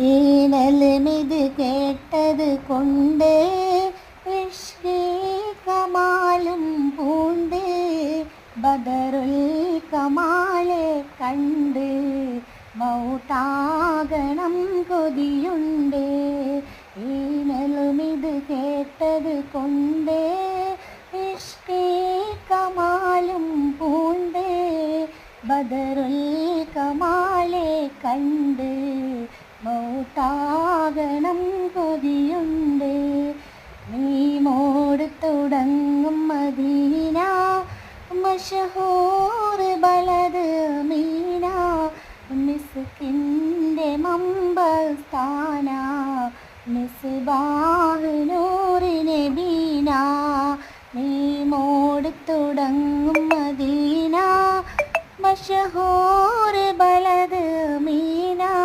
ഈനലുമിത് കേട്ടത് കൊണ്ട് ഇഷ്കി കമാലും പൂണ്ട് ബദറുൽ കമാലെ കണ്ട് മൗട്ടാകണം കൊതിയുണ്ട്. ഈനലുമിത് കേട്ടത് കൊണ്ട് ഇഷ്കി കമാലും പൂണ്ട് ബദറുൽ കമാലെ കണ്ട് മൗട്ടാകണം കൊതിയുണ്ട്. നീ മോട് തുടങ്ങും മദീന മശഹൂർ ബലദ് മീന മിസ്കിൻ്റെ മമ്പസ്ഥാന മിസ്ബാഹ് നൂറിനെ ബീന. നീ മോട് തുടങ്ങും മദീന മശഹൂർ